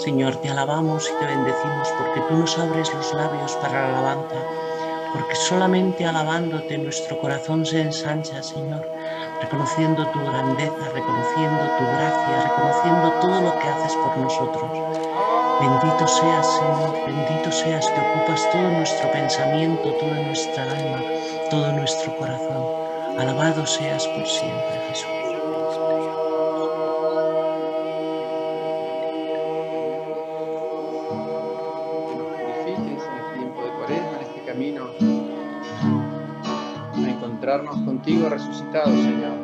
Señor, te alabamos y te bendecimos porque tú nos abres los labios para la alabanza, porque solamente alabándote nuestro corazón se ensancha, Señor, reconociendo tu grandeza, reconociendo tu gracia, reconociendo todo lo que haces por nosotros. Bendito seas, Señor, bendito seas que ocupas todo nuestro pensamiento, toda nuestra alma, todo nuestro corazón. Alabado seas por siempre, Jesús. Que nos purifiques en este tiempo de Cuaresma, en este camino a encontrarnos contigo resucitado, Señor.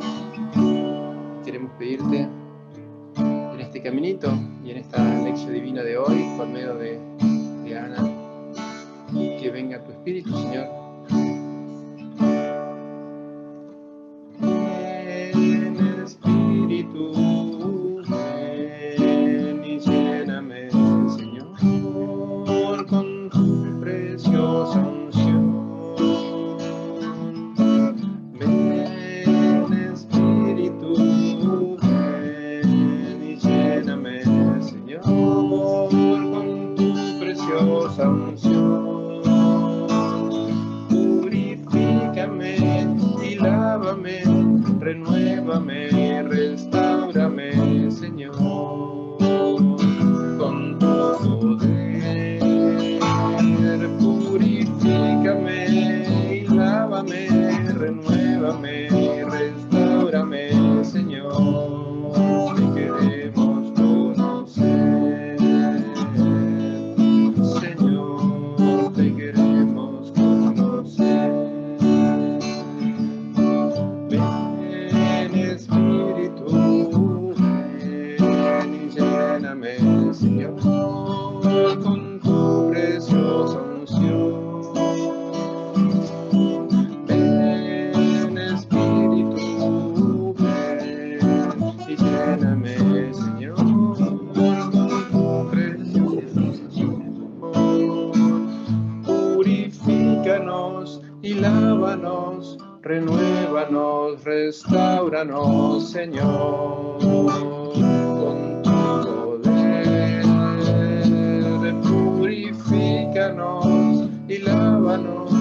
Queremos pedirte en este caminito y en esta lección divina de hoy, por medio de Ana, que venga tu Espíritu, Señor. Ven, Espíritu, ven y lléname, Señor, con tu preciosa unción. Ven, Espíritu, ven y lléname, Señor, con tu preciosa unción. Purifícame y lávame, renuévame, restáurame, Señor, con tu poder. Purifícame y lávame, renuévame, restáurame, Señor, te queremos conocer. Señor, te queremos conocer. Ven, Espíritu, ven y lléname, Señor, con tu preciosa unción. Ven, Espíritu, ven y lléname, Señor, con tu preciosa unción. Purifícanos y lávanos, renuévanos, restáuranos, Señor, con tu poder. Purifícanos y lávanos,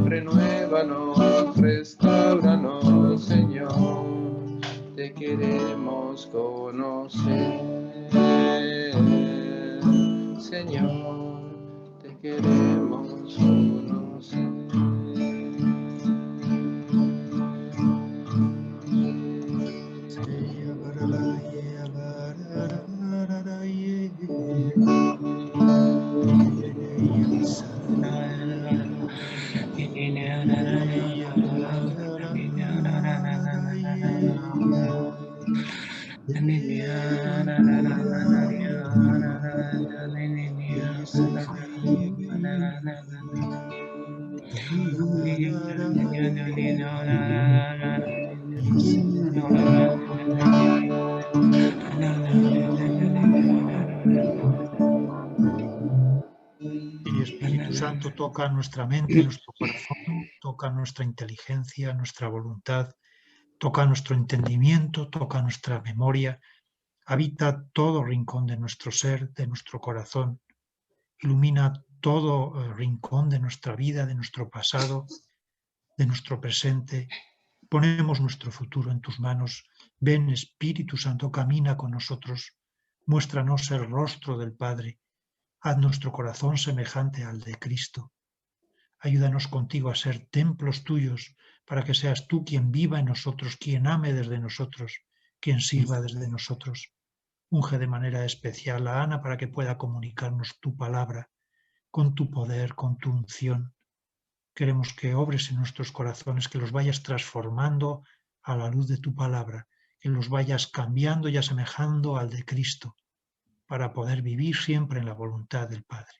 renuévanos, restáuranos, Señor, te queremos conocer, Señor, te queremos conocer. Y Espíritu Santo toca nuestra mente, nuestro corazón, toca nuestra inteligencia, nuestra voluntad, toca nuestro entendimiento, toca nuestra memoria, habita todo rincón de nuestro ser, de nuestro corazón, ilumina todo rincón de nuestra vida, de nuestro pasado, de nuestro presente. Ponemos nuestro futuro en tus manos. Ven, Espíritu Santo, camina con nosotros, muéstranos el rostro del Padre. Haz nuestro corazón semejante al de Cristo. Ayúdanos contigo a ser templos tuyos, para que seas tú quien viva en nosotros, quien ame desde nosotros, quien sirva desde nosotros. Unge de manera especial a Ana para que pueda comunicarnos tu palabra, con tu poder, con tu unción. Queremos que obres en nuestros corazones, que los vayas transformando a la luz de tu palabra, que los vayas cambiando y asemejando al de Cristo, para poder vivir siempre en la voluntad del Padre.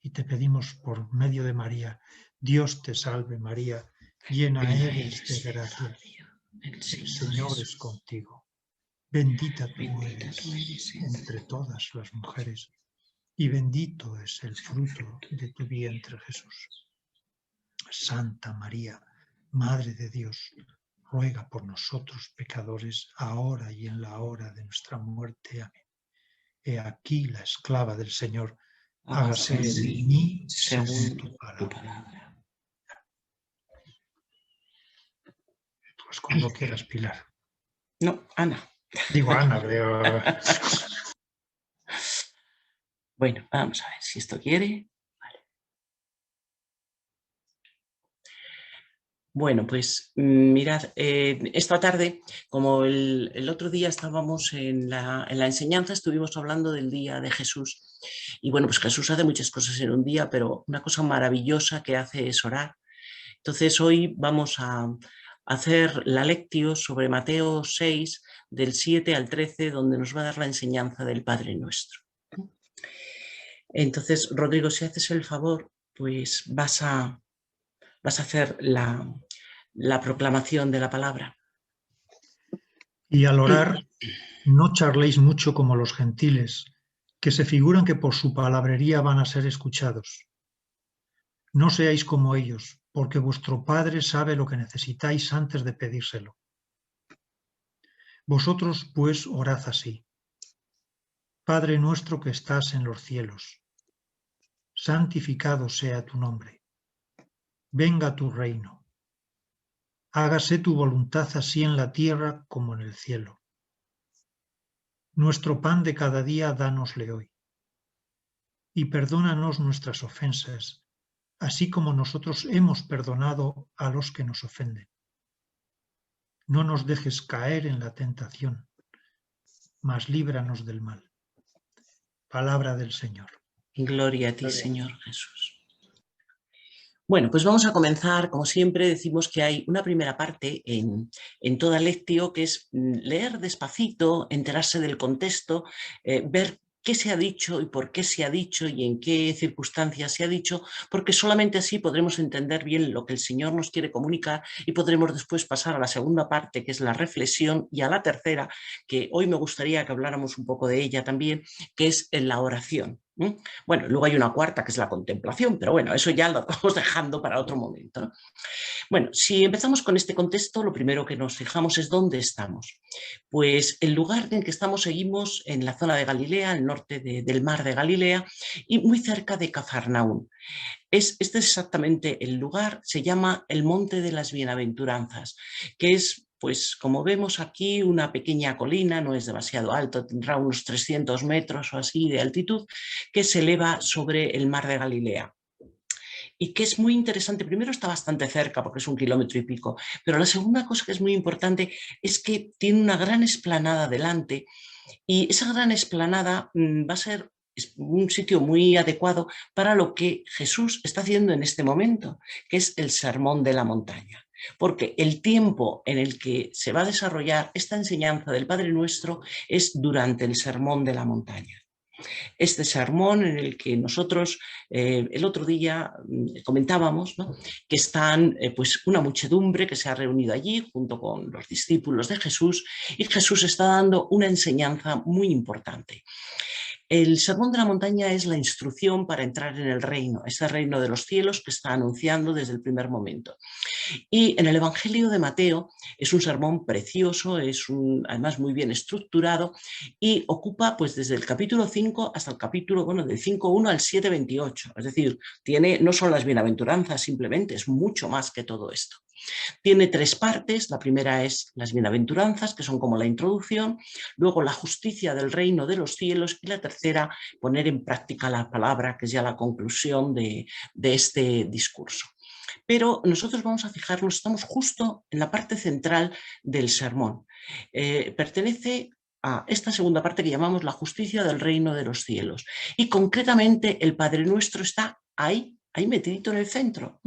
Y te pedimos por medio de María, Dios te salve María, llena eres de gracia, el Señor es contigo. Bendita tú eres entre todas las mujeres, y bendito es el fruto de tu vientre, Jesús. Santa María, Madre de Dios, ruega por nosotros pecadores, ahora y en la hora de nuestra muerte. Amén. He aquí la esclava del Señor, Hágase hágase en mí según tu tu palabra. palabra. Pues cuando quieras, Pilar. No, Ana. Digo, Ana, pero... Bueno, vamos a ver si esto quiere. Vale. Bueno, pues mirad, esta tarde, como el otro día estábamos en la enseñanza, estuvimos hablando del día de Jesús. Y bueno, pues Jesús hace muchas cosas en un día, pero una cosa maravillosa que hace es orar. Entonces hoy vamos a hacer la lectio sobre Mateo 6, del 7 al 13, donde nos va a dar la enseñanza del Padre Nuestro. Entonces, Rodrigo, si haces el favor, pues vas a hacer la proclamación de la palabra. Y al orar, no charléis mucho como los gentiles, que se figuran que por su palabrería van a ser escuchados. No seáis como ellos, porque vuestro Padre sabe lo que necesitáis antes de pedírselo. Vosotros, pues, orad así. Padre nuestro que estás en los cielos, santificado sea tu nombre. Venga tu reino. Hágase tu voluntad así en la tierra como en el cielo. Nuestro pan de cada día dánosle hoy. Y perdónanos nuestras ofensas, así como nosotros hemos perdonado a los que nos ofenden. No nos dejes caer en la tentación, mas líbranos del mal. Palabra del Señor. Gloria a ti, Señor Jesús. Bueno, pues vamos a comenzar. Como siempre decimos que hay una primera parte en toda lectio, que es leer despacito, enterarse del contexto, ver qué se ha dicho y por qué se ha dicho y en qué circunstancias se ha dicho, porque solamente así podremos entender bien lo que el Señor nos quiere comunicar y podremos después pasar a la segunda parte, que es la reflexión, y a la tercera, que hoy me gustaría que habláramos un poco de ella también, que es en la oración. Bueno, luego hay una cuarta que es la contemplación, pero bueno, eso ya lo vamos dejando para otro momento, ¿no? Bueno, si empezamos con este contexto, lo primero que nos fijamos es dónde estamos. Pues el lugar en que estamos, seguimos en la zona de Galilea, al norte del mar de Galilea y muy cerca de Cafarnaún. Este es exactamente el lugar, se llama el Monte de las Bienaventuranzas, que es, pues como vemos aquí, una pequeña colina, no es demasiado alto, tendrá unos 300 metros o así de altitud, que se eleva sobre el mar de Galilea. Y que es muy interesante, primero está bastante cerca porque es 1,5 kilómetros, pero la segunda cosa que es muy importante es que tiene una gran explanada delante y esa gran explanada va a ser un sitio muy adecuado para lo que Jesús está haciendo en este momento, que es el Sermón de la Montaña. Porque el tiempo en el que se va a desarrollar esta enseñanza del Padre Nuestro es durante el Sermón de la Montaña. Este sermón en el que nosotros el otro día comentábamos, ¿no?, que están pues una muchedumbre que se ha reunido allí junto con los discípulos de Jesús, y Jesús está dando una enseñanza muy importante. El Sermón de la Montaña es la instrucción para entrar en el reino, ese reino de los cielos que está anunciando desde el primer momento. Y en el Evangelio de Mateo es un sermón precioso, además muy bien estructurado, y ocupa pues desde el capítulo 5 hasta el capítulo, bueno, del 5.1 al 7.28. Es decir, no son las bienaventuranzas simplemente, es mucho más que todo esto. Tiene 3 partes. La primera es las bienaventuranzas, que son como la introducción, luego la justicia del reino de los cielos, y la tercera, poner en práctica la palabra, que es ya la conclusión de este discurso. Pero nosotros vamos a fijarnos, estamos justo en la parte central del sermón. Pertenece a esta segunda parte que llamamos la justicia del reino de los cielos. Y concretamente el Padre Nuestro está ahí metidito en el centro.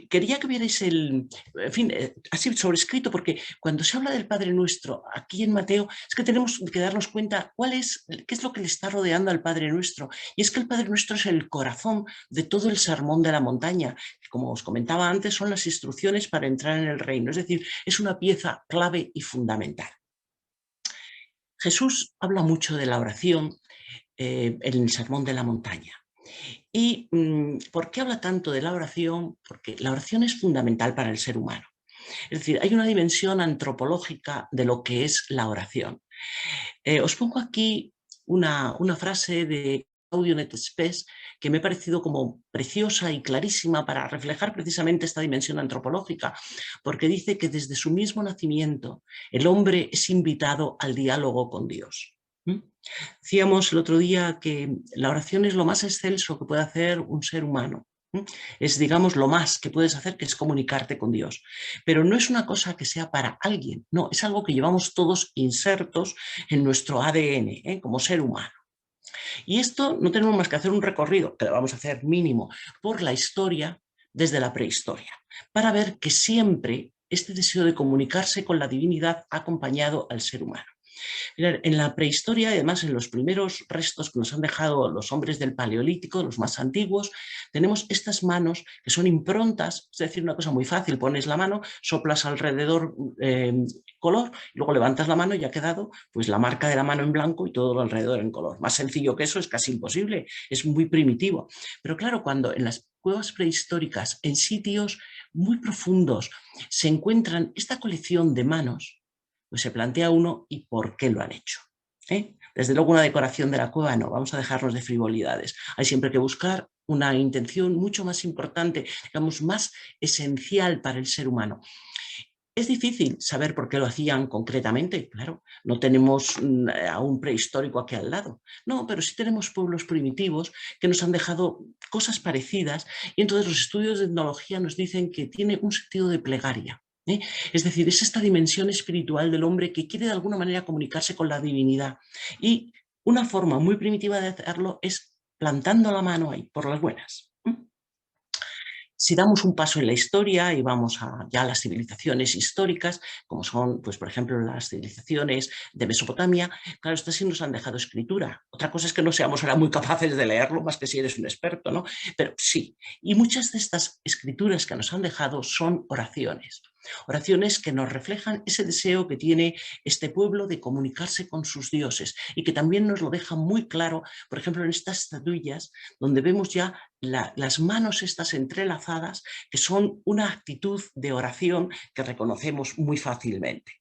Quería que vierais en fin, así sobrescrito, porque cuando se habla del Padre Nuestro aquí en Mateo, es que tenemos que darnos cuenta qué es lo que le está rodeando al Padre Nuestro. Y es que el Padre Nuestro es el corazón de todo el Sermón de la Montaña, que, como os comentaba antes, son las instrucciones para entrar en el reino. Es decir, es una pieza clave y fundamental. Jesús habla mucho de la oración en el Sermón de la Montaña. ¿Y por qué habla tanto de la oración? Porque la oración es fundamental para el ser humano. Es decir, hay una dimensión antropológica de lo que es la oración. Os pongo aquí una frase de Claudio Netespes que me ha parecido como preciosa y clarísima para reflejar precisamente esta dimensión antropológica, porque dice que desde su mismo nacimiento el hombre es invitado al diálogo con Dios. Decíamos el otro día que la oración es lo más excelso que puede hacer un ser humano. Es, digamos, lo más que puedes hacer, que es comunicarte con Dios. Pero no es una cosa que sea para alguien, no, es algo que llevamos todos insertos en nuestro ADN, como ser humano. Y esto no tenemos más que hacer un recorrido, que lo vamos a hacer mínimo, por la historia desde la prehistoria, para ver que siempre este deseo de comunicarse con la divinidad ha acompañado al ser humano. En la prehistoria, además en los primeros restos que nos han dejado los hombres del Paleolítico, los más antiguos, tenemos estas manos que son improntas, es decir, una cosa muy fácil, pones la mano, soplas alrededor color, luego levantas la mano y ha quedado pues la marca de la mano en blanco y todo lo alrededor en color. Más sencillo que eso es casi imposible, es muy primitivo. Pero claro, cuando en las cuevas prehistóricas, en sitios muy profundos, se encuentran esta colección de manos, pues se plantea uno, ¿y por qué lo han hecho? Desde luego una decoración de la cueva no, vamos a dejarnos de frivolidades. Hay siempre que buscar una intención mucho más importante, digamos, más esencial para el ser humano. Es difícil saber por qué lo hacían concretamente, claro, no tenemos a un prehistórico aquí al lado, no, pero sí tenemos pueblos primitivos que nos han dejado cosas parecidas y entonces los estudios de etnología nos dicen que tiene un sentido de plegaria. Es decir, es esta dimensión espiritual del hombre que quiere de alguna manera comunicarse con la divinidad y una forma muy primitiva de hacerlo es plantando la mano ahí, por las buenas. Si damos un paso en la historia y vamos a ya las civilizaciones históricas, como son, pues, por ejemplo, las civilizaciones de Mesopotamia, claro, estas sí nos han dejado escritura. Otra cosa es que no seamos ahora muy capaces de leerlo, más que si eres un experto, ¿no? Pero sí, y muchas de estas escrituras que nos han dejado son oraciones. Oraciones que nos reflejan ese deseo que tiene este pueblo de comunicarse con sus dioses y que también nos lo dejan muy claro, por ejemplo, en estas estatuillas, donde vemos ya las manos estas entrelazadas, que son una actitud de oración que reconocemos muy fácilmente.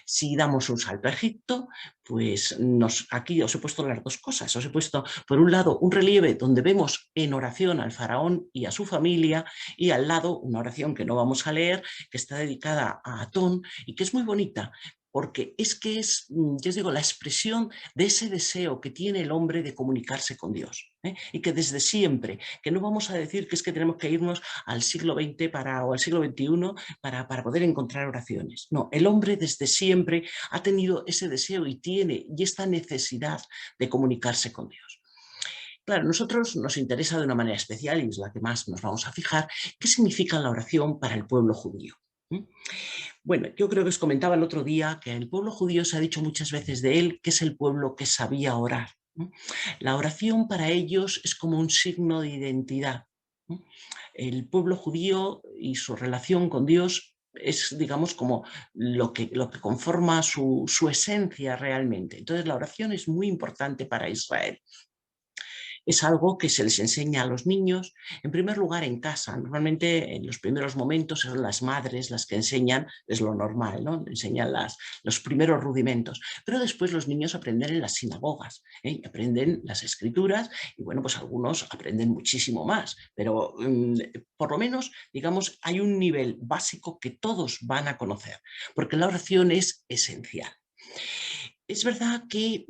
Si damos un salto a Egipto, pues aquí os he puesto las dos cosas. Os he puesto, por un lado, un relieve donde vemos en oración al faraón y a su familia, y al lado una oración que no vamos a leer, que está dedicada a Atón y que es muy bonita, porque es que es, ya os digo, la expresión de ese deseo que tiene el hombre de comunicarse con Dios. Y que desde siempre, que no vamos a decir que es que tenemos que irnos al siglo XX o al siglo XXI para poder encontrar oraciones. No, el hombre desde siempre ha tenido ese deseo y esta necesidad de comunicarse con Dios. Claro, a nosotros nos interesa de una manera especial, y es la que más nos vamos a fijar, qué significa la oración para el pueblo judío. Bueno, yo creo que os comentaba el otro día que el pueblo judío se ha dicho muchas veces de él que es el pueblo que sabía orar. La oración para ellos es como un signo de identidad. El pueblo judío y su relación con Dios es, digamos, como lo que conforma su esencia realmente. Entonces la oración es muy importante para Israel. Es algo que se les enseña a los niños, en primer lugar en casa. Normalmente en los primeros momentos son las madres las que enseñan, es lo normal, ¿no? Enseñan los primeros rudimentos, pero después los niños aprenden en las sinagogas, aprenden las escrituras y bueno, pues algunos aprenden muchísimo más, pero por lo menos, digamos, hay un nivel básico que todos van a conocer, porque la oración es esencial. Es verdad que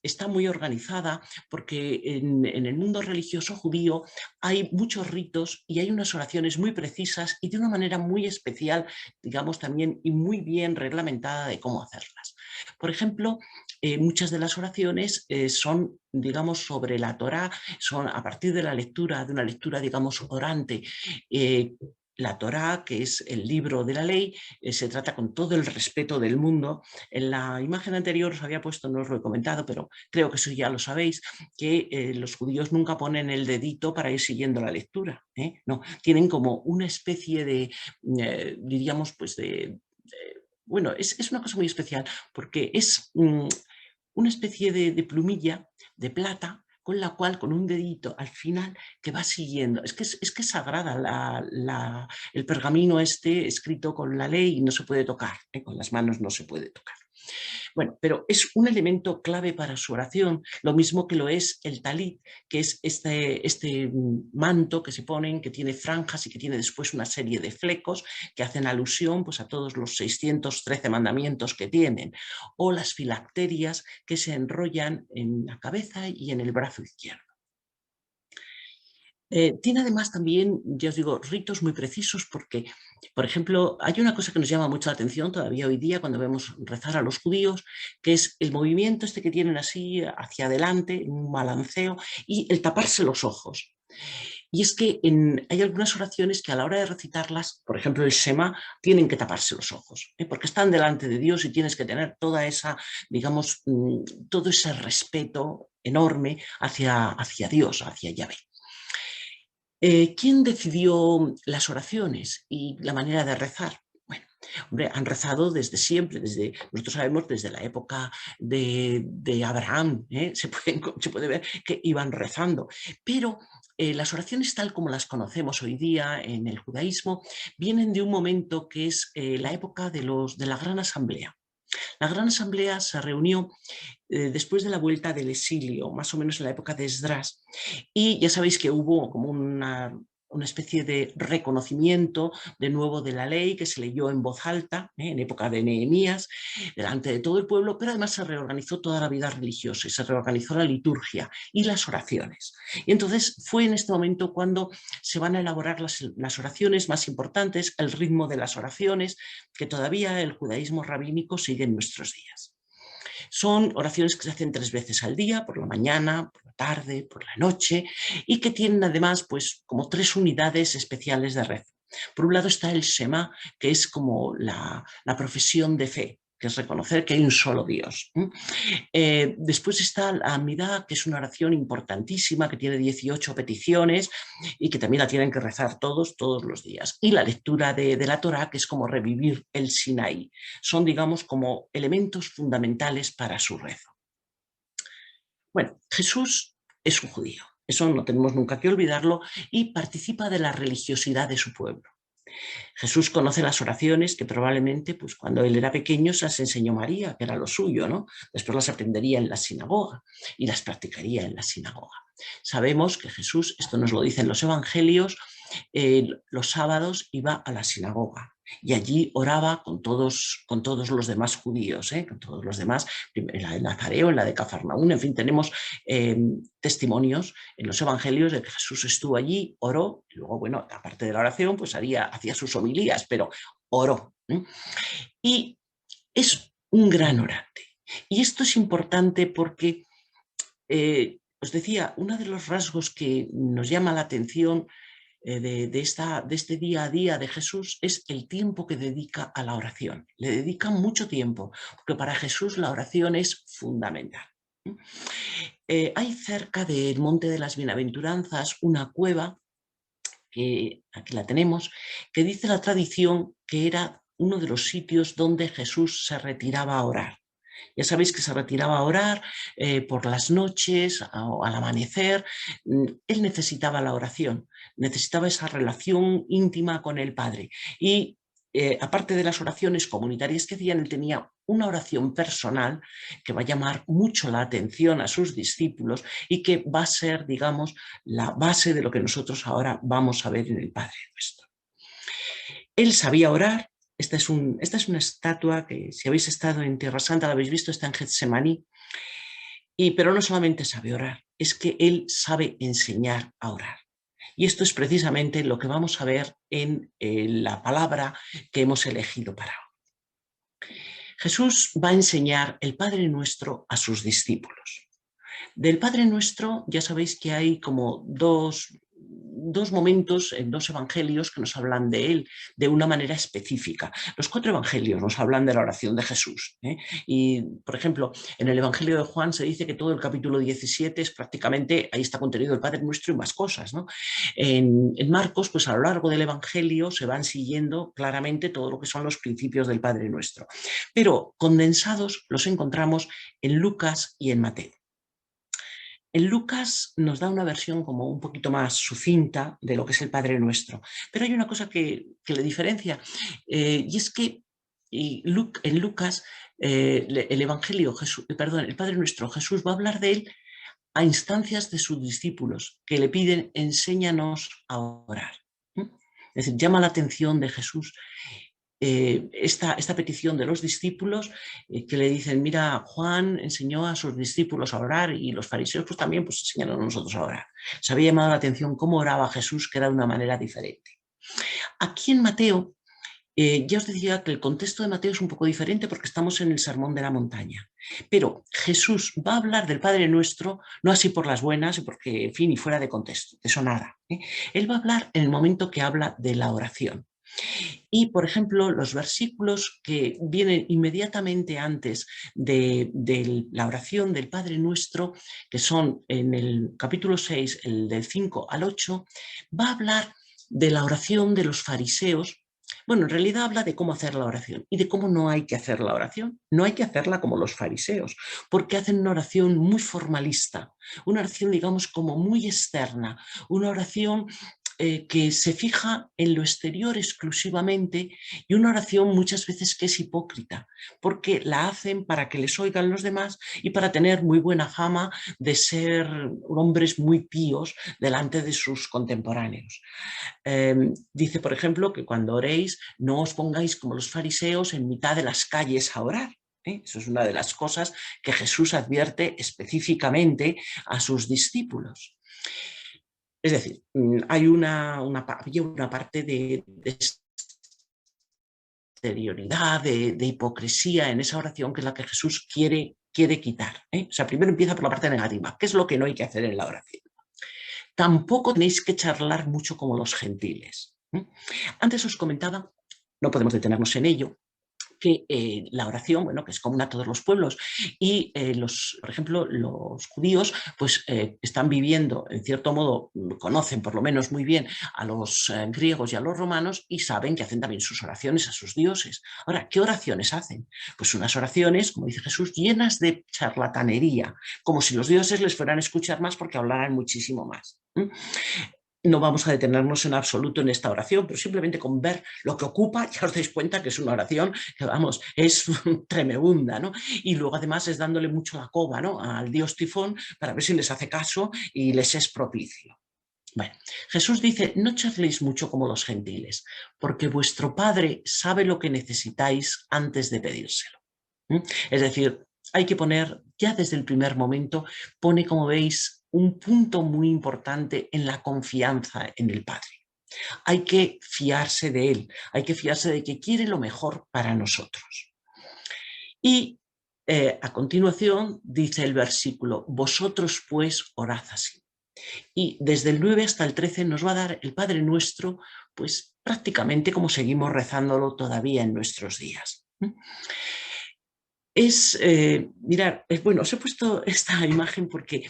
está muy organizada porque en el mundo religioso judío hay muchos ritos y hay unas oraciones muy precisas y de una manera muy especial, digamos también, y muy bien reglamentada de cómo hacerlas. Por ejemplo, muchas de las oraciones son, digamos, sobre la Torá, son a partir de la lectura, de una lectura, digamos, orante. La Torá, que es el libro de la ley, se trata con todo el respeto del mundo. En la imagen anterior os había puesto, no os lo he comentado, pero creo que eso ya lo sabéis, que los judíos nunca ponen el dedito para ir siguiendo la lectura. No, tienen como una especie de, diríamos, pues bueno, es una cosa muy especial porque es una especie de plumilla de plata con la cual, con un dedito al final, que va siguiendo. Es que es sagrada el pergamino este escrito con la ley y no se puede tocar, con las manos no se puede tocar. Bueno, pero es un elemento clave para su oración, lo mismo que lo es el talit, que es este manto que se ponen, que tiene franjas y que tiene después una serie de flecos que hacen alusión pues, a todos los 613 mandamientos que tienen, o las filacterias que se enrollan en la cabeza y en el brazo izquierdo. Tiene además también, ya os digo, ritos muy precisos porque, por ejemplo, hay una cosa que nos llama mucho la atención todavía hoy día cuando vemos rezar a los judíos, que es el movimiento este que tienen así hacia adelante, un balanceo, y el taparse los ojos. Y es que hay algunas oraciones que a la hora de recitarlas, por ejemplo el Shema, tienen que taparse los ojos, porque están delante de Dios y tienes que tener toda esa, digamos, todo ese respeto enorme hacia Dios, hacia Yahvé. ¿Quién decidió las oraciones y la manera de rezar? Bueno, hombre, han rezado desde siempre, nosotros sabemos desde la época de Abraham, se puede ver que iban rezando, pero las oraciones tal como las conocemos hoy día en el judaísmo vienen de un momento que es la época de la Gran Asamblea. La Gran Asamblea se reunió después de la vuelta del exilio, más o menos en la época de Esdras, y ya sabéis que hubo como una especie de reconocimiento de nuevo de la ley que se leyó en voz alta, en época de Nehemías, delante de todo el pueblo, pero además se reorganizó toda la vida religiosa y se reorganizó la liturgia y las oraciones. Y entonces fue en este momento cuando se van a elaborar las oraciones más importantes, el ritmo de las oraciones, que todavía el judaísmo rabínico sigue en nuestros días. Son oraciones que se hacen 3 veces al día, por la mañana, por la tarde, por la noche, y que tienen además pues, como 3 unidades especiales de rezo. Por un lado está el Shema, que es como la profesión de fe, que es reconocer que hay un solo Dios. Después está la Amidá, que es una oración importantísima, que tiene 18 peticiones y que también la tienen que rezar todos los días. Y la lectura de la Torá, que es como revivir el Sinaí. Son, digamos, como elementos fundamentales para su rezo. Bueno, Jesús es un judío, eso no tenemos nunca que olvidarlo, y participa de la religiosidad de su pueblo. Jesús conoce las oraciones que probablemente pues, cuando él era pequeño se las enseñó María, que era lo suyo, ¿no? Después las aprendería en la sinagoga y las practicaría en la sinagoga. Sabemos que Jesús, esto nos lo dicen los evangelios, los sábados iba a la sinagoga y allí oraba con todos los demás judíos, con todos los demás, en la de Nazareo, en la de Cafarnaún, en fin, tenemos testimonios en los evangelios de que Jesús estuvo allí, oró, y luego, bueno, aparte de la oración, pues hacía sus homilías, pero oró. Y es un gran orante. Y esto es importante porque, os decía, uno de los rasgos que nos llama la atención de este día a día de Jesús es el tiempo que dedica a la oración. Le dedica mucho tiempo, porque para Jesús la oración es fundamental. Hay cerca del Monte de las Bienaventuranzas una cueva, que aquí la tenemos, que dice la tradición que era uno de los sitios donde Jesús se retiraba a orar. Ya sabéis que se retiraba a orar por las noches, al amanecer. Él necesitaba la oración, necesitaba esa relación íntima con el Padre. Y aparte de las oraciones comunitarias que hacían, él tenía una oración personal que va a llamar mucho la atención a sus discípulos y que va a ser, digamos, la base de lo que nosotros ahora vamos a ver en el Padre Nuestro. Él sabía orar. Esta es una estatua que, si habéis estado en Tierra Santa, la habéis visto, está en Getsemaní. Pero no solamente sabe orar, es que él sabe enseñar a orar. Y esto es precisamente lo que vamos a ver en la palabra que hemos elegido para hoy. Jesús va a enseñar el Padre Nuestro a sus discípulos. Del Padre Nuestro ya sabéis que hay como dos momentos en 2 evangelios que nos hablan de él de una manera específica. Los 4 evangelios nos hablan de la oración de Jesús. Y, por ejemplo, en el Evangelio de Juan se dice que todo el capítulo 17 es prácticamente, ahí está contenido el Padre Nuestro y más cosas, ¿no? En Marcos, pues a lo largo del Evangelio se van siguiendo claramente todo lo que son los principios del Padre Nuestro. Pero condensados los encontramos en Lucas y en Mateo. En Lucas nos da una versión como un poquito más sucinta de lo que es el Padre Nuestro, pero hay una cosa que le diferencia, y es que en Lucas, el Evangelio, el Padre Nuestro, Jesús va a hablar de él a instancias de sus discípulos que le piden, enséñanos a orar. Es decir, llama la atención de Jesús esta petición de los discípulos que le dicen, mira, Juan enseñó a sus discípulos a orar y los fariseos pues también pues enseñaron a nosotros a orar. Se había llamado la atención cómo oraba Jesús, que era de una manera diferente. Aquí en Mateo, ya os decía que el contexto de Mateo es un poco diferente porque estamos en el Sermón de la Montaña, pero Jesús va a hablar del Padre Nuestro, no así por las buenas, porque, en fin, y fuera de contexto, eso nada. Él va a hablar en el momento que habla de la oración. Y, por ejemplo, los versículos que vienen inmediatamente antes de la oración del Padre Nuestro, que son en el capítulo 6, el del 5 al 8, va a hablar de la oración de los fariseos. Bueno, en realidad habla de cómo hacer la oración y de cómo no hay que hacer la oración. No hay que hacerla como los fariseos, porque hacen una oración muy formalista, una oración, digamos, como muy externa, una oración que se fija en lo exterior exclusivamente y una oración muchas veces que es hipócrita, porque la hacen para que les oigan los demás y para tener muy buena fama de ser hombres muy píos delante de sus contemporáneos. Dice, por ejemplo, que cuando oréis no os pongáis como los fariseos en mitad de las calles a orar. Eso es una de las cosas que Jesús advierte específicamente a sus discípulos. Es decir, hay una parte de exterioridad, de hipocresía en esa oración que es la que Jesús quiere quitar. O sea, primero empieza por la parte negativa. ¿Qué es lo que no hay que hacer en la oración? Tampoco tenéis que charlar mucho como los gentiles. Antes os comentaba, no podemos detenernos en ello, que la oración, bueno, que es común a todos los pueblos y por ejemplo, los judíos pues están viviendo, en cierto modo, conocen por lo menos muy bien a los griegos y a los romanos y saben que hacen también sus oraciones a sus dioses. Ahora, ¿qué oraciones hacen? Pues unas oraciones, como dice Jesús, llenas de charlatanería, como si los dioses les fueran a escuchar más porque hablaran muchísimo más. No vamos a detenernos en absoluto en esta oración, pero simplemente con ver lo que ocupa ya os dais cuenta que es una oración que, vamos, es tremenda, ¿no? Y luego además es dándole mucho la coba, ¿no?, al dios Tifón para ver si les hace caso y les es propicio. Bueno, Jesús dice, no charléis mucho como los gentiles, porque vuestro Padre sabe lo que necesitáis antes de pedírselo. Es decir, hay que poner, ya desde el primer momento, pone, como veis, un punto muy importante en la confianza en el Padre. Hay que fiarse de Él, hay que fiarse de que quiere lo mejor para nosotros. Y a continuación dice el versículo, vosotros pues orad así. Y desde el 9 hasta el 13 nos va a dar el Padre Nuestro, pues prácticamente como seguimos rezándolo todavía en nuestros días. Mirad, bueno, os he puesto esta imagen porque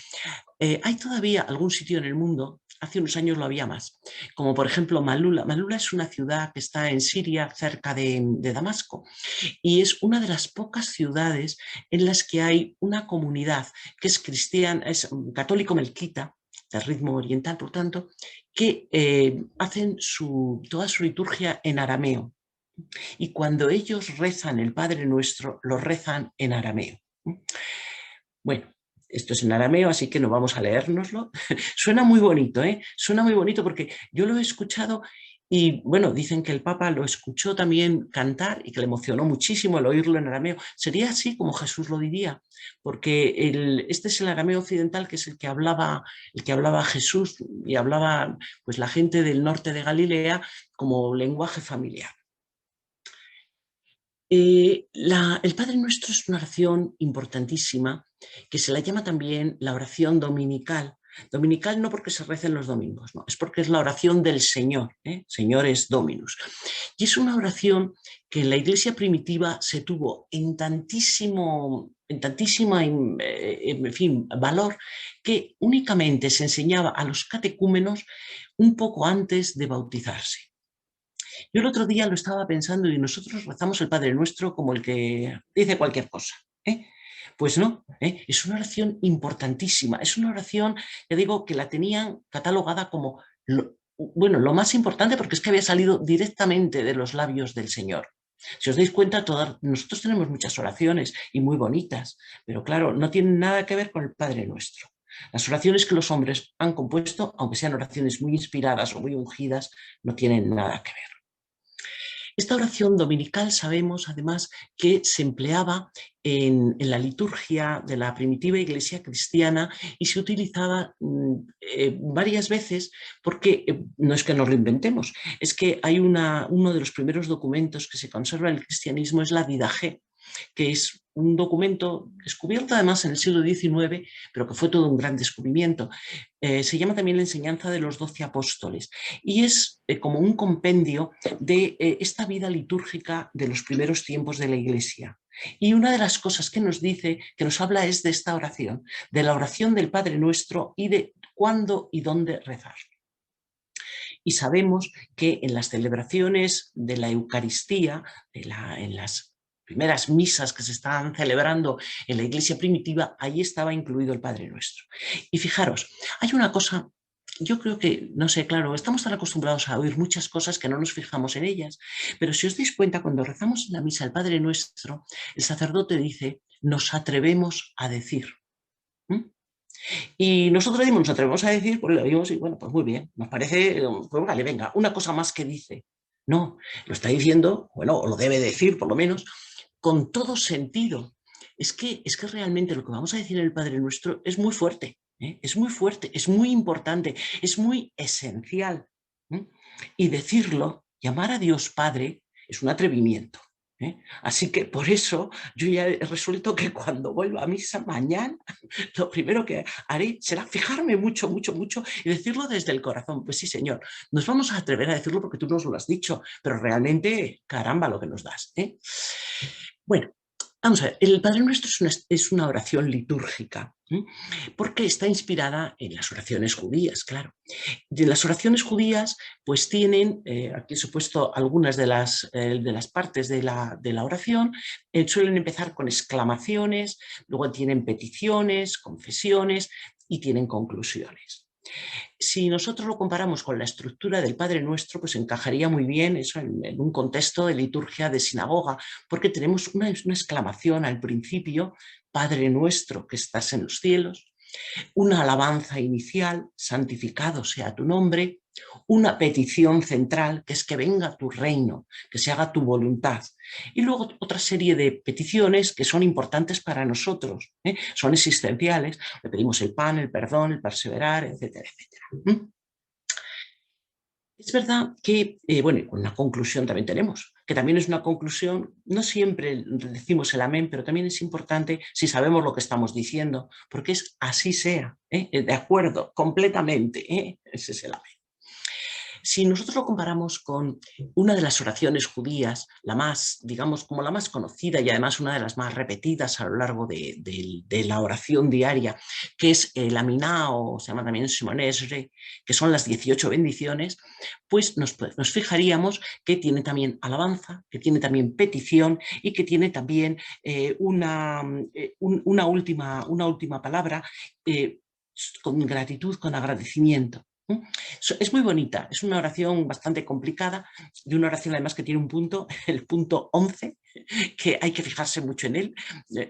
hay todavía algún sitio en el mundo, hace unos años lo había más, como por ejemplo Malula. Malula es una ciudad que está en Siria, cerca de Damasco, y es una de las pocas ciudades en las que hay una comunidad que es cristiana, es católico melquita, del ritmo oriental, por tanto, que hacen toda su liturgia en arameo. Y cuando ellos rezan el Padre Nuestro, lo rezan en arameo. Bueno, esto es en arameo, así que no vamos a leérnoslo. Suena muy bonito, ¿eh? Suena muy bonito porque yo lo he escuchado y, bueno, dicen que el Papa lo escuchó también cantar y que le emocionó muchísimo el oírlo en arameo. Sería así como Jesús lo diría, porque este es el arameo occidental, que es el que hablaba Jesús y hablaba pues la gente del norte de Galilea como lenguaje familiar. El Padre Nuestro es una oración importantísima que se la llama también la oración dominical. Dominical no porque se recen los domingos, no, es porque es la oración del Señor, Señores Dominus. Y es una oración que en la iglesia primitiva se tuvo en tantísima, en fin, valor, que únicamente se enseñaba a los catecúmenos un poco antes de bautizarse. Yo el otro día lo estaba pensando y nosotros rezamos el Padre Nuestro como el que dice cualquier cosa. Pues no, es una oración importantísima, es una oración, ya digo, que la tenían catalogada como lo más importante porque es que había salido directamente de los labios del Señor. Si os dais cuenta, nosotros tenemos muchas oraciones y muy bonitas, pero claro, no tienen nada que ver con el Padre Nuestro. Las oraciones que los hombres han compuesto, aunque sean oraciones muy inspiradas o muy ungidas, no tienen nada que ver. Esta oración dominical sabemos además que se empleaba en la liturgia de la primitiva iglesia cristiana y se utilizaba varias veces porque no es que nos lo inventemos, es que hay uno de los primeros documentos que se conserva en el cristianismo es la Didache, que es un documento descubierto además en el siglo XIX, pero que fue todo un gran descubrimiento. Se llama también la enseñanza de los 12 apóstoles y es como un compendio de esta vida litúrgica de los primeros tiempos de la Iglesia. Y una de las cosas que nos dice, que nos habla es de esta oración, de la oración del Padre Nuestro y de cuándo y dónde rezar. Y sabemos que en las celebraciones de la Eucaristía, en las primeras misas que se estaban celebrando en la iglesia primitiva, ahí estaba incluido el Padre Nuestro. Y fijaros, hay una cosa, yo creo que, no sé, claro, estamos tan acostumbrados a oír muchas cosas que no nos fijamos en ellas, pero si os dais cuenta, cuando rezamos en la misa el Padre Nuestro, el sacerdote dice, nos atrevemos a decir. Y nosotros nos atrevemos a decir, pues lo oímos y bueno, pues muy bien, nos parece, pues vale, venga, una cosa más que dice. No, lo está diciendo, bueno, o lo debe decir por lo menos, con todo sentido. Es que realmente lo que vamos a decir en el Padre Nuestro es muy fuerte, es muy fuerte, es muy importante, es muy esencial. Y decirlo, llamar a Dios Padre, es un atrevimiento. Así que por eso yo ya he resuelto que cuando vuelva a misa mañana, lo primero que haré será fijarme mucho, mucho, mucho y decirlo desde el corazón. Pues sí, Señor, nos vamos a atrever a decirlo porque tú nos lo has dicho, pero realmente, caramba, lo que nos das. Bueno, vamos a ver, el Padre Nuestro es una oración litúrgica, porque está inspirada en las oraciones judías, claro. De las oraciones judías, pues tienen, aquí os he puesto algunas de las partes de la oración, suelen empezar con exclamaciones, luego tienen peticiones, confesiones y tienen conclusiones. Si nosotros lo comparamos con la estructura del Padre Nuestro, pues encajaría muy bien eso en un contexto de liturgia de sinagoga, porque tenemos una exclamación al principio, Padre Nuestro que estás en los cielos, una alabanza inicial, santificado sea tu nombre, una petición central, que es que venga tu reino, que se haga tu voluntad. Y luego otra serie de peticiones que son importantes para nosotros, son existenciales. Le pedimos el pan, el perdón, el perseverar, etcétera, etcétera. Es verdad que, bueno, una conclusión también tenemos, que también es una conclusión, no siempre decimos el amén, pero también es importante si sabemos lo que estamos diciendo, porque es así sea, de acuerdo, completamente, ese es el amén. Si nosotros lo comparamos con una de las oraciones judías, la más, digamos, como la más conocida y además una de las más repetidas a lo largo de la oración diaria, que es el Aminá, o se llama también Shemon Esrei, que son las 18 bendiciones, pues nos fijaríamos que tiene también alabanza, que tiene también petición y que tiene también una última palabra con gratitud, con agradecimiento. Es muy bonita, es una oración bastante complicada, de una oración además que tiene un punto, el punto 11, que hay que fijarse mucho en él,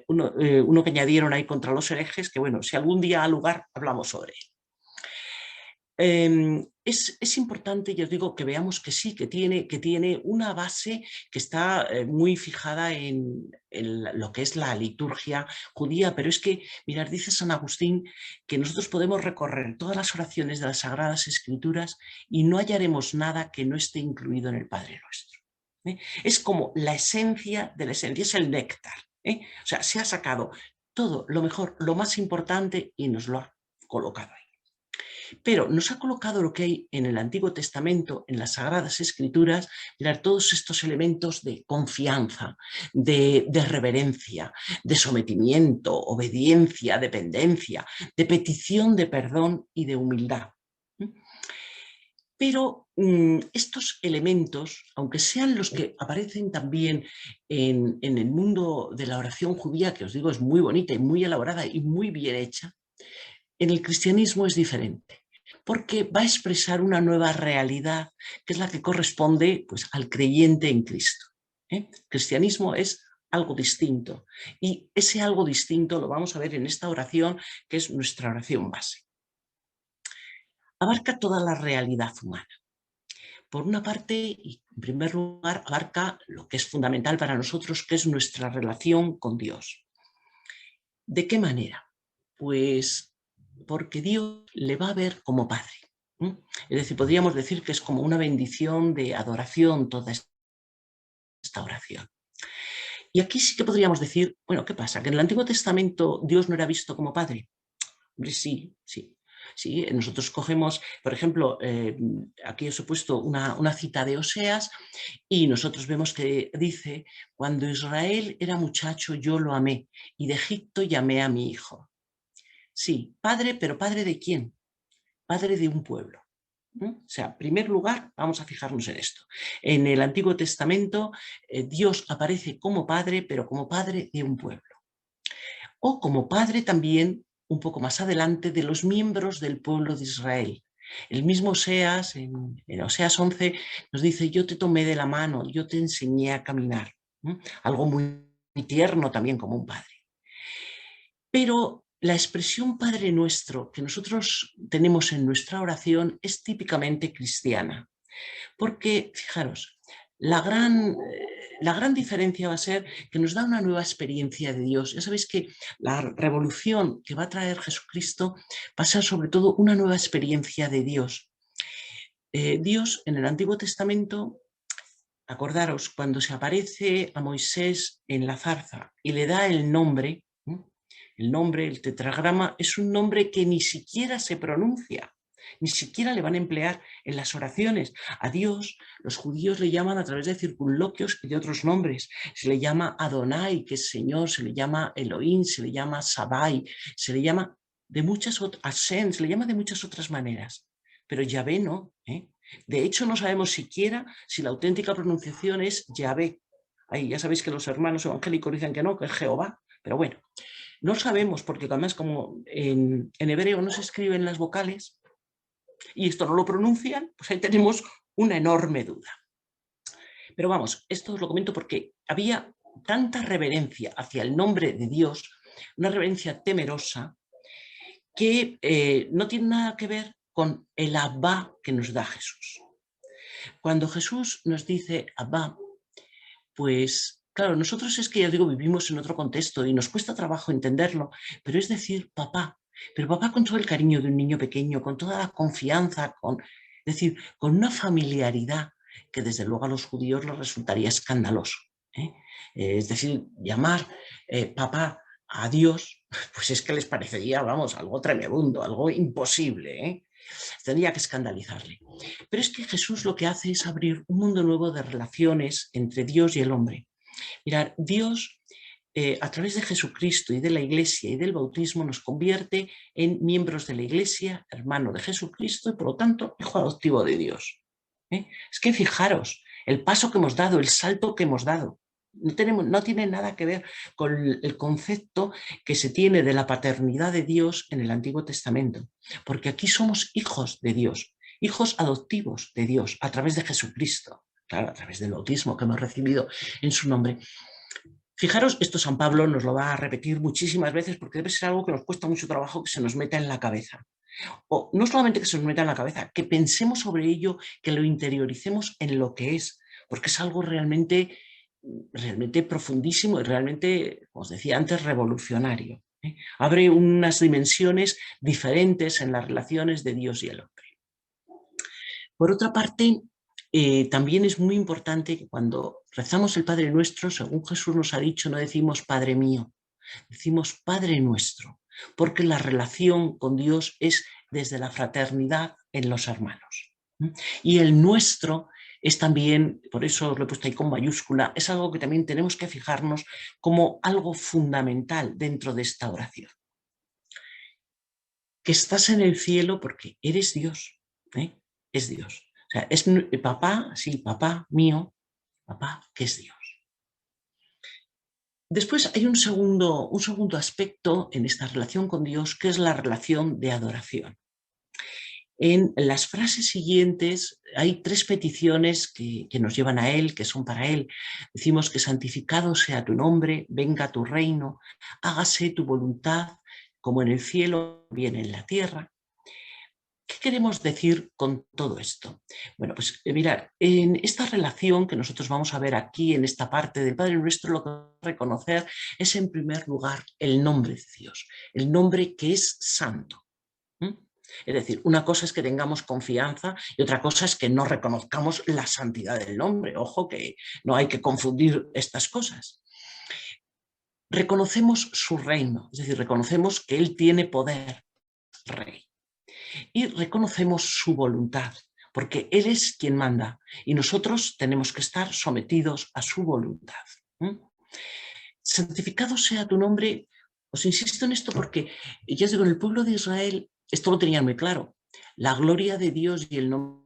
uno que añadieron ahí contra los herejes, que bueno, si algún día ha lugar, hablamos sobre él. Es importante, yo os digo, que veamos que sí, que tiene una base que está muy fijada en lo que es la liturgia judía, pero es que, mirad, dice San Agustín que nosotros podemos recorrer todas las oraciones de las Sagradas Escrituras y no hallaremos nada que no esté incluido en el Padre Nuestro. Es como la esencia de la esencia, es el néctar. O sea, se ha sacado todo lo mejor, lo más importante y nos lo ha colocado ahí. Pero nos ha colocado lo que hay en el Antiguo Testamento, en las Sagradas Escrituras, mirar todos estos elementos de confianza, de reverencia, de sometimiento, obediencia, dependencia, de petición de perdón y de humildad. Pero estos elementos, aunque sean los que aparecen también en el mundo de la oración judía, que os digo es muy bonita y muy elaborada y muy bien hecha, en el cristianismo es diferente, porque va a expresar una nueva realidad, que es la que corresponde pues, al creyente en Cristo. Cristianismo es algo distinto. Y ese algo distinto lo vamos a ver en esta oración, que es nuestra oración base. Abarca toda la realidad humana. Por una parte, y en primer lugar, abarca lo que es fundamental para nosotros, que es nuestra relación con Dios. ¿De qué manera? Pues porque Dios le va a ver como Padre. Es decir, podríamos decir que es como una bendición de adoración toda esta oración. Y aquí sí que podríamos decir, bueno, ¿qué pasa? ¿Que en el Antiguo Testamento Dios no era visto como Padre? Hombre, sí. Sí, nosotros cogemos, por ejemplo, aquí os he puesto una cita de Oseas y nosotros vemos que dice, cuando Israel era muchacho yo lo amé y de Egipto llamé a mi hijo. Sí, padre, pero ¿padre de quién? Padre de un pueblo. O sea, en primer lugar, vamos a fijarnos en esto. En el Antiguo Testamento, Dios aparece como padre, pero como padre de un pueblo. O como padre también, un poco más adelante, de los miembros del pueblo de Israel. El mismo Oseas, en Oseas 11, nos dice, yo te tomé de la mano, yo te enseñé a caminar. Algo muy tierno también como un padre. Pero la expresión Padre Nuestro que nosotros tenemos en nuestra oración es típicamente cristiana. Porque, fijaros, la gran diferencia va a ser que nos da una nueva experiencia de Dios. Ya sabéis que la revolución que va a traer Jesucristo va a ser sobre todo una nueva experiencia de Dios. Dios en el Antiguo Testamento, acordaros, cuando se aparece a Moisés en la zarza y le da el nombre, el tetragrama, es un nombre que ni siquiera se pronuncia. Ni siquiera le van a emplear en las oraciones. A Dios los judíos le llaman a través de circunloquios y de otros nombres. Se le llama Adonai, que es Señor, se le llama Elohim, se le llama Sabai, se le llama de muchas otras, se le llama de muchas otras maneras. Pero Yahvé no. De hecho, no sabemos siquiera si la auténtica pronunciación es Yahvé. Ahí ya sabéis que los hermanos evangélicos dicen que no, que es Jehová. Pero bueno, no sabemos, porque además como en hebreo no se escriben las vocales, y esto no lo pronuncian, pues ahí tenemos una enorme duda. Pero vamos, esto os lo comento porque había tanta reverencia hacia el nombre de Dios, una reverencia temerosa, que no tiene nada que ver con el Abba que nos da Jesús. Cuando Jesús nos dice Abba, pues claro, nosotros es que ya digo, vivimos en otro contexto y nos cuesta trabajo entenderlo, pero es decir papá. Pero papá con todo el cariño de un niño pequeño, con toda la confianza, es decir, con una familiaridad que desde luego a los judíos les resultaría escandaloso. Es decir, llamar papá a Dios, pues es que les parecería, vamos, algo tremebundo, algo imposible. Tendría que escandalizarle. Pero es que Jesús lo que hace es abrir un mundo nuevo de relaciones entre Dios y el hombre. Mirad, Dios a través de Jesucristo y de la Iglesia y del bautismo nos convierte en miembros de la Iglesia, hermano de Jesucristo y por lo tanto hijo adoptivo de Dios. Es que fijaros, el paso que hemos dado, el salto que hemos dado, no tiene nada que ver con el concepto que se tiene de la paternidad de Dios en el Antiguo Testamento, porque aquí somos hijos de Dios, hijos adoptivos de Dios a través de Jesucristo, claro, a través del bautismo que hemos recibido en su nombre. Fijaros, esto San Pablo nos lo va a repetir muchísimas veces porque debe ser algo que nos cuesta mucho trabajo que se nos meta en la cabeza. O no solamente que se nos meta en la cabeza, que pensemos sobre ello, que lo interioricemos en lo que es, porque es algo realmente profundísimo y realmente, como os decía antes, revolucionario. Abre unas dimensiones diferentes en las relaciones de Dios y el hombre. Por otra parte, también es muy importante que cuando rezamos el Padre Nuestro, según Jesús nos ha dicho, no decimos Padre mío, decimos Padre Nuestro, porque la relación con Dios es desde la fraternidad en los hermanos. Y el nuestro es también, por eso os lo he puesto ahí con mayúscula, es algo que también tenemos que fijarnos como algo fundamental dentro de esta oración. Que estás en el cielo porque eres Dios, es Dios. O sea, es papá, sí, papá mío, papá, que es Dios. Después hay un segundo aspecto en esta relación con Dios, que es la relación de adoración. En las frases siguientes hay 3 peticiones que nos llevan a Él, que son para Él. Decimos que santificado sea tu nombre, venga tu reino, hágase tu voluntad, como en el cielo, bien en la tierra. ¿Qué queremos decir con todo esto? Bueno, pues mirad, en esta relación que nosotros vamos a ver aquí, en esta parte del Padre Nuestro, lo que vamos a reconocer es en primer lugar el nombre de Dios, el nombre que es santo. Es decir, una cosa es que tengamos confianza y otra cosa es que no reconozcamos la santidad del nombre. Ojo, que no hay que confundir estas cosas. Reconocemos su reino, es decir, reconocemos que Él tiene poder, rey. Y reconocemos su voluntad, porque Él es quien manda y nosotros tenemos que estar sometidos a su voluntad. Santificado sea tu nombre. Os insisto en esto porque, ya os digo, en el pueblo de Israel esto lo tenían muy claro. La gloria de Dios y el nombre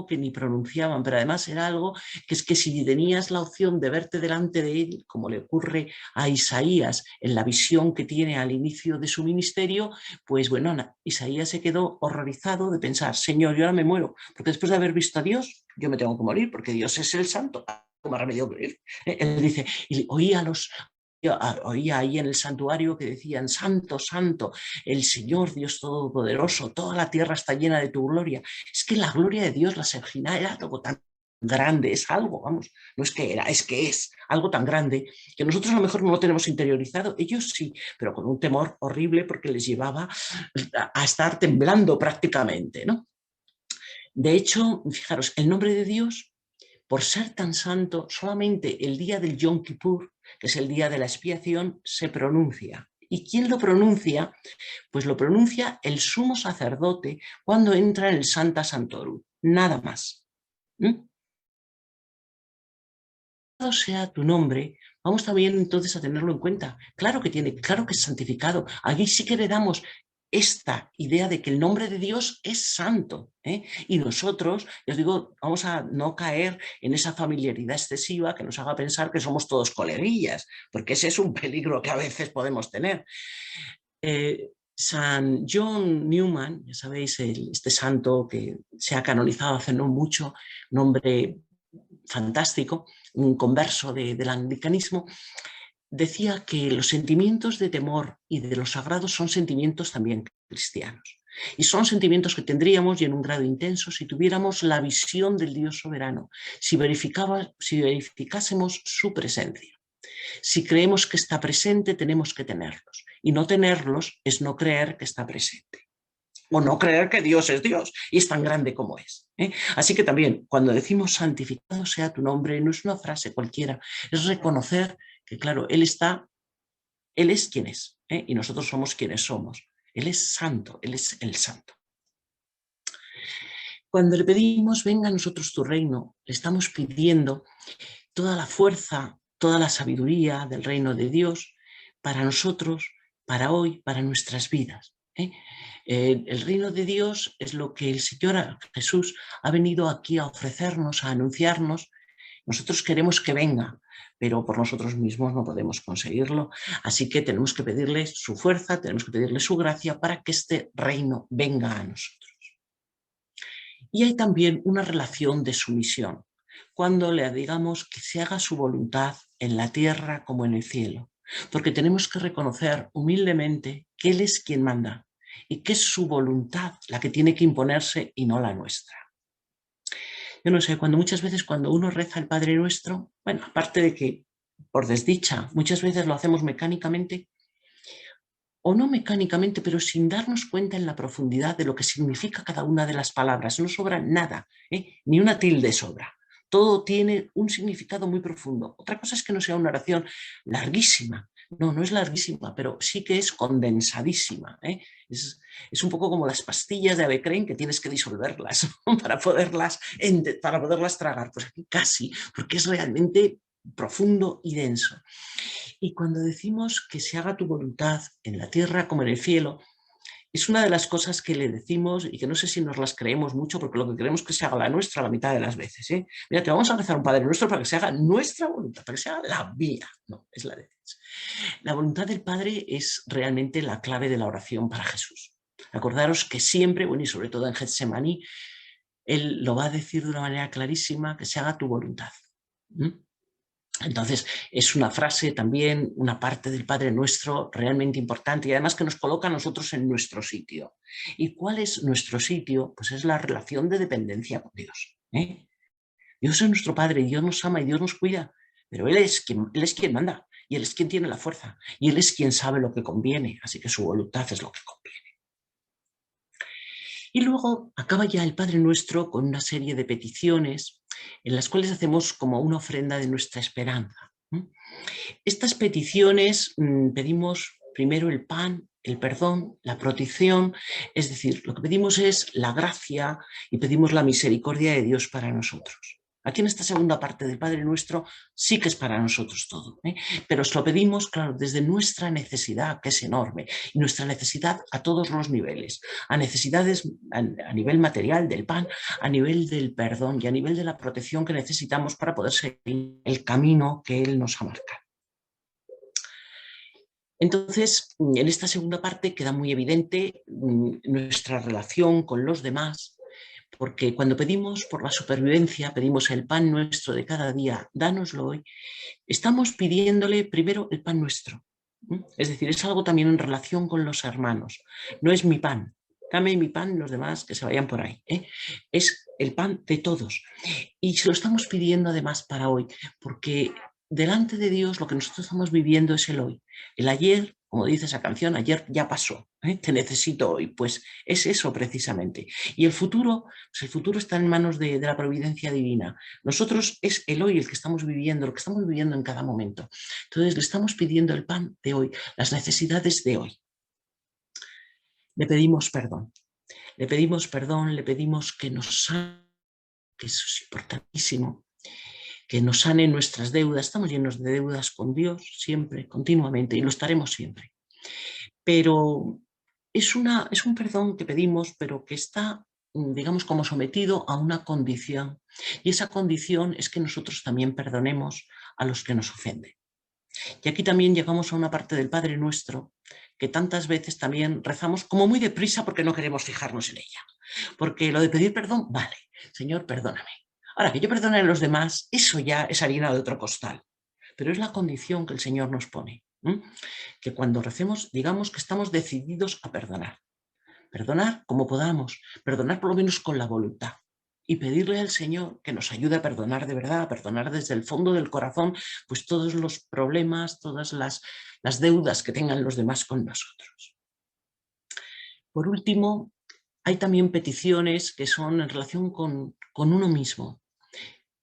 que ni pronunciaban, pero además era algo que es que si tenías la opción de verte delante de Él, como le ocurre a Isaías en la visión que tiene al inicio de su ministerio, pues bueno, Isaías se quedó horrorizado de pensar, Señor, yo ahora me muero, porque después de haber visto a Dios, yo me tengo que morir, porque Dios es el santo, ¿cómo remedio morir? Él dice, y oía ahí en el santuario que decían, santo, santo, el Señor Dios Todopoderoso, toda la tierra está llena de tu gloria. Es que la gloria de Dios, la Shejinah, era algo tan grande, es algo, vamos, no es que era, es que es algo tan grande que nosotros a lo mejor no lo tenemos interiorizado, ellos sí, pero con un temor horrible porque les llevaba a estar temblando prácticamente, ¿no? De hecho, fijaros, el nombre de Dios, por ser tan santo, solamente el día del Yom Kippur, que es el día de la expiación, se pronuncia. ¿Y quién lo pronuncia? Pues lo pronuncia el sumo sacerdote cuando entra en el Sancta Sanctorum, nada más. Sea tu nombre, vamos también entonces a tenerlo en cuenta. Claro que es santificado. Allí sí que le damos esta idea de que el nombre de Dios es santo, ¿eh? Y nosotros, os digo, vamos a no caer en esa familiaridad excesiva que nos haga pensar que somos todos coleguillas, porque ese es un peligro que a veces podemos tener. San John Newman, ya sabéis, este santo que se ha canonizado hace no mucho, un hombre fantástico, un converso del anglicanismo, decía que los sentimientos de temor y de los sagrados son sentimientos también cristianos. Y son sentimientos que tendríamos y en un grado intenso si tuviéramos la visión del Dios soberano, si verificásemos su presencia. Si creemos que está presente, tenemos que tenerlos. Y no tenerlos es no creer que está presente. O no creer que Dios es Dios y es tan grande como es. Así que también, cuando decimos santificado sea tu nombre, no es una frase cualquiera, es reconocer que, claro, Él es quien es, y nosotros somos quienes somos. Él es santo, Él es el santo. Cuando le pedimos, venga a nosotros tu reino, le estamos pidiendo toda la fuerza, toda la sabiduría del reino de Dios para nosotros, para hoy, para nuestras vidas. El reino de Dios es lo que el Señor Jesús ha venido aquí a ofrecernos, a anunciarnos. Nosotros queremos que venga, pero por nosotros mismos no podemos conseguirlo. Así que tenemos que pedirle su fuerza, tenemos que pedirle su gracia para que este reino venga a nosotros. Y hay también una relación de sumisión, cuando le digamos que se haga su voluntad en la tierra como en el cielo, porque tenemos que reconocer humildemente que Él es quien manda y que es su voluntad la que tiene que imponerse y no la nuestra. Yo no sé, muchas veces cuando uno reza el Padre Nuestro, bueno, aparte de que por desdicha muchas veces lo hacemos mecánicamente, o no mecánicamente, pero sin darnos cuenta en la profundidad de lo que significa cada una de las palabras. No sobra nada, ni una tilde sobra. Todo tiene un significado muy profundo. Otra cosa es que no sea una oración larguísima. No, no es larguísima, pero sí que es condensadísima. Es un poco como las pastillas de Avecren que tienes que disolverlas para poderlas tragar. Pues aquí casi, porque es realmente profundo y denso. Y cuando decimos que se haga tu voluntad en la tierra como en el cielo, es una de las cosas que le decimos y que no sé si nos las creemos mucho, porque lo que queremos es que se haga la nuestra la mitad de las veces. Mira, te vamos a rezar un Padre Nuestro para que se haga nuestra voluntad, para que se haga la mía. No, es la de Dios. La voluntad del Padre es realmente la clave de la oración para Jesús. Acordaros que siempre, bueno, y sobre todo en Getsemaní, Él lo va a decir de una manera clarísima, que se haga tu voluntad. Entonces, es una frase también, una parte del Padre Nuestro realmente importante y además que nos coloca a nosotros en nuestro sitio. ¿Y cuál es nuestro sitio? Pues es la relación de dependencia con Dios. Dios es nuestro Padre, Dios nos ama y Dios nos cuida, pero Él es quien manda y Él es quien tiene la fuerza y Él es quien sabe lo que conviene, así que su voluntad es lo que conviene. Y luego acaba ya el Padre Nuestro con una serie de peticiones en las cuales hacemos como una ofrenda de nuestra esperanza. Estas peticiones pedimos primero el pan, el perdón, la protección, es decir, lo que pedimos es la gracia y pedimos la misericordia de Dios para nosotros. Aquí en esta segunda parte del Padre Nuestro sí que es para nosotros todo, pero os lo pedimos, claro, desde nuestra necesidad, que es enorme, y nuestra necesidad a todos los niveles, a necesidades a nivel material del pan, a nivel del perdón y a nivel de la protección que necesitamos para poder seguir el camino que Él nos ha marcado. Entonces, en esta segunda parte queda muy evidente nuestra relación con los demás, porque cuando pedimos por la supervivencia, pedimos el pan nuestro de cada día, dánoslo hoy, estamos pidiéndole primero el pan nuestro. Es decir, es algo también en relación con los hermanos. No es mi pan, dame mi pan, los demás que se vayan por ahí. Es el pan de todos. Y se lo estamos pidiendo además para hoy, porque delante de Dios lo que nosotros estamos viviendo es el hoy. El ayer, como dice esa canción, ayer ya pasó, te necesito hoy. Pues es eso precisamente. Y el futuro, pues el futuro está en manos de la providencia divina. Nosotros es el hoy el que estamos viviendo, lo que estamos viviendo en cada momento. Entonces le estamos pidiendo el pan de hoy, las necesidades de hoy. Le pedimos perdón. Le pedimos perdón, le pedimos que nos sane, que eso es importantísimo, que nos sane nuestras deudas. Estamos llenos de deudas con Dios siempre, continuamente, y lo estaremos siempre. Pero es un perdón que pedimos, pero que está, digamos, como sometido a una condición. Y esa condición es que nosotros también perdonemos a los que nos ofenden. Y aquí también llegamos a una parte del Padre Nuestro que tantas veces también rezamos como muy deprisa porque no queremos fijarnos en ella. Porque lo de pedir perdón, vale, Señor, perdóname. Ahora, que yo perdone a los demás, eso ya es harina de otro costal. Pero es la condición que el Señor nos pone. Que cuando recemos, digamos que estamos decididos a perdonar. Perdonar como podamos, perdonar por lo menos con la voluntad. Y pedirle al Señor que nos ayude a perdonar de verdad, a perdonar desde el fondo del corazón, pues todos los problemas, todas las deudas que tengan los demás con nosotros. Por último, hay también peticiones que son en relación con uno mismo.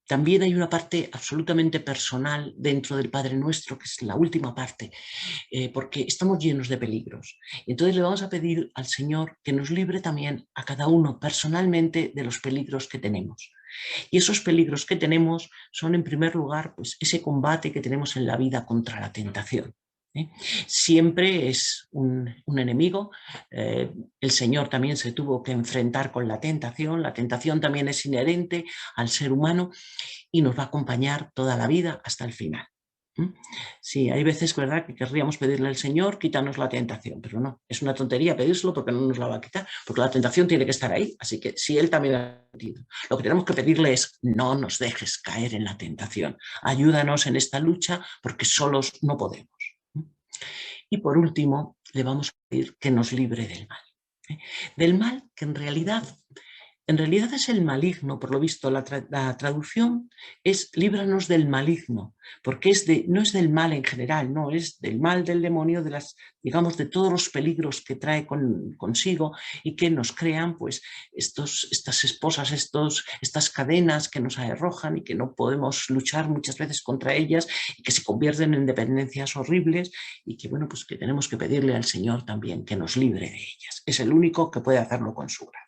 También hay una parte absolutamente personal dentro del Padre Nuestro, que es la última parte, porque estamos llenos de peligros. Y entonces le vamos a pedir al Señor que nos libre también a cada uno personalmente de los peligros que tenemos. Y esos peligros que tenemos son, en primer lugar, pues ese combate que tenemos en la vida contra la tentación. Siempre es un enemigo. El Señor también se tuvo que enfrentar con la tentación también es inherente al ser humano y nos va a acompañar toda la vida hasta el final. Sí, hay veces, ¿verdad?, que querríamos pedirle al Señor, quítanos la tentación, pero no, es una tontería pedírselo porque no nos la va a quitar, porque la tentación tiene que estar ahí, así que si Él también la ha metido, lo que tenemos que pedirle es, no nos dejes caer en la tentación, ayúdanos en esta lucha porque solos no podemos. Y por último, le vamos a pedir que nos libre del mal. Del mal que en realidad es el maligno, por lo visto la traducción es líbranos del maligno, porque no es del mal en general, no, es del mal del demonio, digamos, de todos los peligros que trae consigo y que nos crean pues estas esposas, estas cadenas que nos arrojan y que no podemos luchar muchas veces contra ellas y que se convierten en dependencias horribles y que, bueno, pues que tenemos que pedirle al Señor también que nos libre de ellas. Es el único que puede hacerlo con su gracia.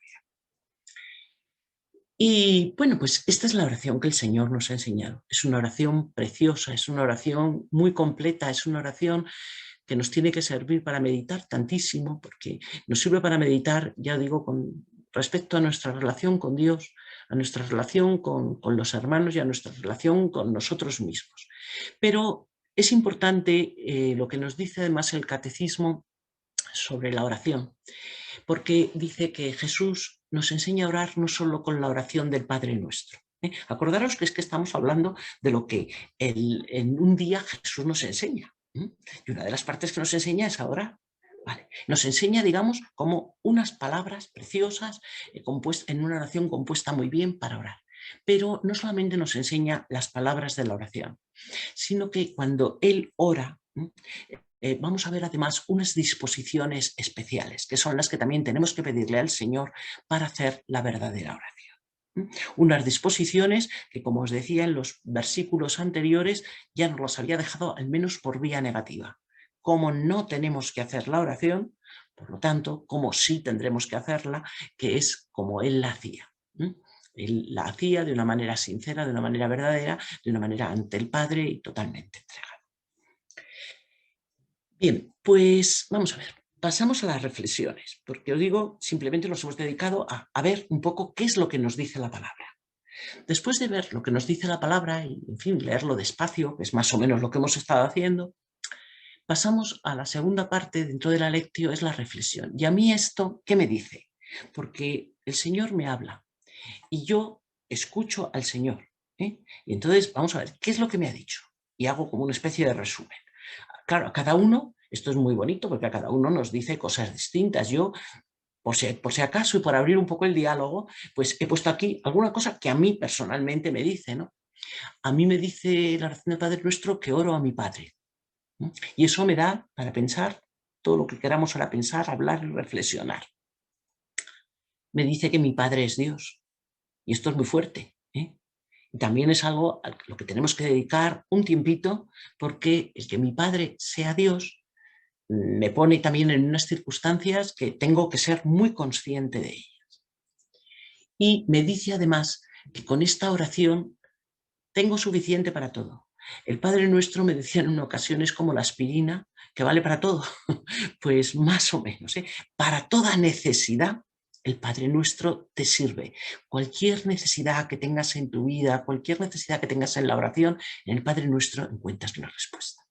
Y bueno, pues esta es la oración que el Señor nos ha enseñado. Es una oración preciosa, es una oración muy completa, es una oración que nos tiene que servir para meditar tantísimo, porque nos sirve para meditar, ya digo, con respecto a nuestra relación con Dios, a nuestra relación con los hermanos y a nuestra relación con nosotros mismos. Pero es importante lo que nos dice además el catecismo sobre la oración, porque dice que Jesús nos enseña a orar no solo con la oración del Padre Nuestro. Acordaros que es que estamos hablando de lo que en un día Jesús nos enseña. Y una de las partes que nos enseña es a orar. Vale. Nos enseña, digamos, como unas palabras preciosas en una oración compuesta muy bien para orar. Pero no solamente nos enseña las palabras de la oración, sino que cuando Él ora, vamos a ver además unas disposiciones especiales, que son las que también tenemos que pedirle al Señor para hacer la verdadera oración. Unas disposiciones que, como os decía en los versículos anteriores, ya nos las había dejado al menos por vía negativa. Como no tenemos que hacer la oración, por lo tanto, como sí tendremos que hacerla, que es como Él la hacía. Él la hacía de una manera sincera, de una manera verdadera, de una manera ante el Padre y totalmente entregada. Bien, pues vamos a ver. Pasamos a las reflexiones, porque os digo, simplemente nos hemos dedicado a ver un poco qué es lo que nos dice la palabra. Después de ver lo que nos dice la palabra y, en fin, leerlo despacio, que es más o menos lo que hemos estado haciendo, pasamos a la segunda parte dentro de la lectio, es la reflexión. Y a mí esto, ¿qué me dice? Porque el Señor me habla y yo escucho al Señor. Y entonces vamos a ver, ¿qué es lo que me ha dicho? Y hago como una especie de resumen. Claro, a cada uno, esto es muy bonito porque a cada uno nos dice cosas distintas. Yo, por si acaso y por abrir un poco el diálogo, pues he puesto aquí alguna cosa que a mí personalmente me dice, ¿no? A mí me dice la oración del Padre Nuestro que oro a mi Padre. Y eso me da para pensar todo lo que queramos ahora pensar, hablar y reflexionar. Me dice que mi Padre es Dios. Y esto es muy fuerte. Y también es algo a lo que tenemos que dedicar un tiempito, porque el que mi Padre sea Dios me pone también en unas circunstancias que tengo que ser muy consciente de ellas. Y me dice además que con esta oración tengo suficiente para todo. El Padre Nuestro me decía en una ocasión es como la aspirina, que vale para todo. Pues más o menos, para toda necesidad, el Padre Nuestro te sirve. Cualquier necesidad que tengas en tu vida, cualquier necesidad que tengas en la oración, en el Padre Nuestro encuentras una respuesta.